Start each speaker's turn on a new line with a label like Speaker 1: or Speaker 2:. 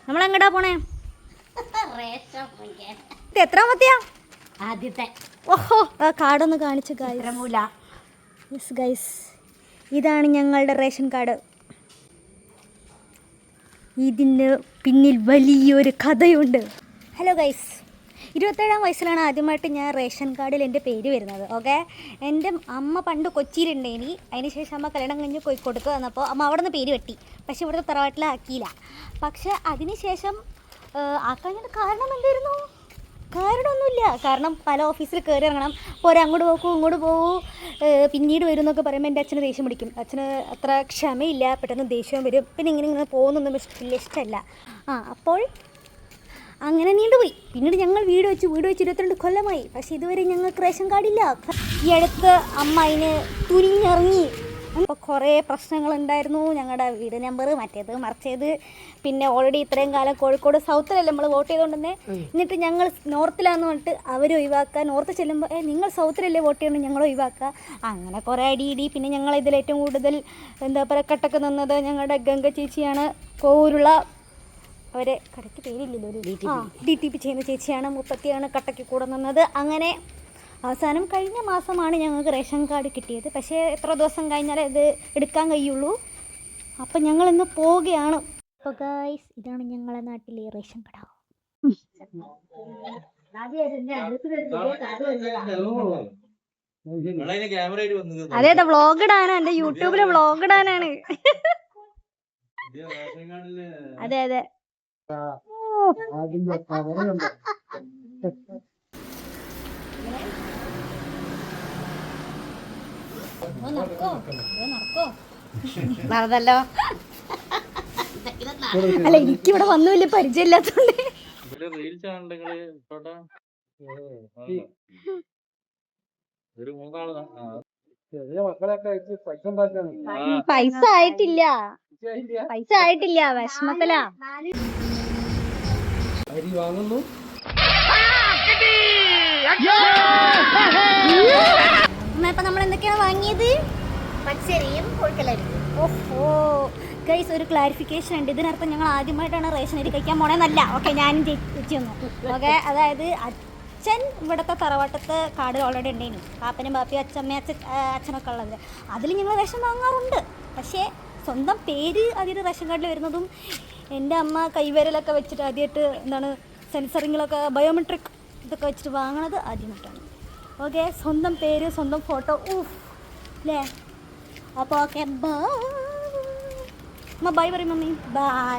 Speaker 1: നമ്മളെങ്ങടാ പോണേ? ഇത് എത്രാമത്തെയാ?
Speaker 2: ആദ്യത്തെ.
Speaker 1: ഓഹോ, ആ കാർഡൊന്ന് കാണിച്ചു ഗൈസ്. ഇതാണ് ഞങ്ങളുടെ റേഷൻ കാർഡ്. ഇതിന് പിന്നിൽ വലിയൊരു കഥയുണ്ട്. ഹലോ ഗൈസ്, 27-ാം വയസ്സിലാണ് ആദ്യമായിട്ട് ഞാൻ റേഷൻ കാർഡിൽ എൻ്റെ പേര് വരുന്നത്. ഓക്കെ, എൻ്റെ അമ്മ പണ്ട് കൊച്ചിയിലുണ്ടേനി. അതിന് ശേഷം അമ്മ കല്യാണം കഴിഞ്ഞ് കോഴിക്കോടേക്ക് വന്നപ്പോൾ അമ്മ അവിടെ നിന്ന് പേര് വെട്ടി. പക്ഷേ ഇവിടുത്തെ തറവാട്ടിലാക്കിയില്ല. പക്ഷേ അതിന് ശേഷം ആക്കാഞ്ഞിട്ട് കാരണം എന്തായിരുന്നു? കാരണമൊന്നുമില്ല. കാരണം പല ഓഫീസിൽ കയറി ഇറങ്ങണം. അപ്പോൾ അങ്ങോട്ട് പോകൂ ഇങ്ങോട്ട് പോകൂ, പിന്നീട് വരും എന്നൊക്കെ പറയുമ്പോൾ എൻ്റെ അച്ഛന് ദേഷ്യം പിടിക്കും. അച്ഛന് അത്ര ക്ഷമയില്ല, പെട്ടെന്ന് ദേഷ്യം വരും. പിന്നെ ഇങ്ങനെ പോകുന്നൊന്നും വലിയ ഇഷ്ടമല്ല. അപ്പോൾ അങ്ങനെ നീണ്ടുപോയി. പിന്നീട് ഞങ്ങൾ വീട് വെച്ച് 22 കൊല്ലമായി. പക്ഷേ ഇതുവരെ ഞങ്ങൾക്ക് റേഷൻ കാർഡില്ല. ഈ അടുത്ത് അമ്മ അതിന് തുനിഞ്ഞിറങ്ങി. അപ്പോൾ കുറേ പ്രശ്നങ്ങളുണ്ടായിരുന്നു. ഞങ്ങളുടെ വീട് നമ്പർ മറ്റേത് മറിച്ചത്. പിന്നെ ഓൾറെഡി ഇത്രയും കാലം കോഴിക്കോട് സൗത്തിലല്ലേ നമ്മൾ വോട്ട് ചെയ്തുകൊണ്ട് തന്നെ. എന്നിട്ട് ഞങ്ങൾ നോർത്തിലാന്ന് പറഞ്ഞിട്ട് അവർ ഒഴിവാക്കുക. നോർത്ത് ചെല്ലുമ്പോൾ നിങ്ങൾ സൗത്തിലല്ലേ വോട്ട് ചെയ്യണം, ഞങ്ങൾ ഒഴിവാക്കുക. അങ്ങനെ കുറേ അടിയിടി. പിന്നെ ഞങ്ങൾ ഇതിലേറ്റവും കൂടുതൽ എന്താ പറയുക കട്ടക്ക് നിന്നത് ഞങ്ങളുടെ ഗംഗ ചേച്ചിയാണ്. കോവൂരുള്ള അവരെ കടയ്ക്ക് പേരില്ലല്ലോ, DTP ചെയ്യുന്ന ചേച്ചിയാണ്. മുപ്പത്തിയാണ് കട്ടയ്ക്ക് കൂടെ നിന്നത്. അങ്ങനെ അവസാനം കഴിഞ്ഞ മാസമാണ് ഞങ്ങൾക്ക് റേഷൻ കാർഡ് കിട്ടിയത്. പക്ഷേ എത്ര ദിവസം കഴിഞ്ഞാലേ ഇത് എടുക്കാൻ കഴിയുള്ളൂ. അപ്പം ഞങ്ങളിന്ന് പോവുകയാണ്. അപ്പോൾ ഗൈസ്, ഇതാണ് ഞങ്ങളെ നാട്ടിലെ റേഷൻ കട. അതേതാ വ്ളോഗ് ഇടാനാ? എൻ്റെ യൂട്യൂബിലെ വ്ളോഗ് ഇടാനാണ്. അതെ അതെ. നടന്നല്ലോ. അല്ല, എനിക്കിവിടെ വന്നു വലിയ പരിചയമില്ലാത്തോണ്ട് പൈസ ആയിട്ടില്ല. വിഷമത്തിലാ. ഇപ്പൊ നമ്മൾ എന്തൊക്കെയാണ് വാങ്ങിയത്?
Speaker 2: പച്ചരിയും കോഴിക്കലരിയും.
Speaker 1: ഓഹോ ഗൈസ്, ഒരു ക്ലാരിഫിക്കേഷൻ ഉണ്ട്. ഇതിനർത്ഥം ഞങ്ങൾ ആദ്യമായിട്ടാണ് റേഷൻ അരി കഴിക്കാൻ പോണേന്നല്ല. ഓക്കെ, ഞാനും ചേച്ചി വന്നു. ഓക്കെ, അതായത് അച്ഛൻ ഇവിടുത്തെ തറവാട്ടത്തെ കാർഡ് ഓൾറെഡി ഉണ്ടായിരുന്നു. പാപ്പനും ബാപ്പിയും അച്ഛനൊക്കെ ഉള്ളത്. അതിൽ ഞങ്ങൾ റേഷൻ വാങ്ങാറുണ്ട്. പക്ഷേ സ്വന്തം പേര് ആദ്യമായിട്ട് റേഷൻ കാർഡിൽ വരുന്നതും എൻ്റെ അമ്മ കൈവിരലൊക്കെ വെച്ചിട്ട് ആദ്യമായിട്ട് എന്താണ് സെൻസറിങ്ങിലൊക്കെ ബയോമെട്രിക് ഇതൊക്കെ വെച്ചിട്ട് വാങ്ങണത് ആദ്യമായിട്ടാണ്. ഓക്കെ, സ്വന്തം പേര് സ്വന്തം ഫോട്ടോ അല്ലേ? അപ്പോൾ ഓക്കെ, ബൈ. ബൈ പറയും മമ്മി. ബൈ.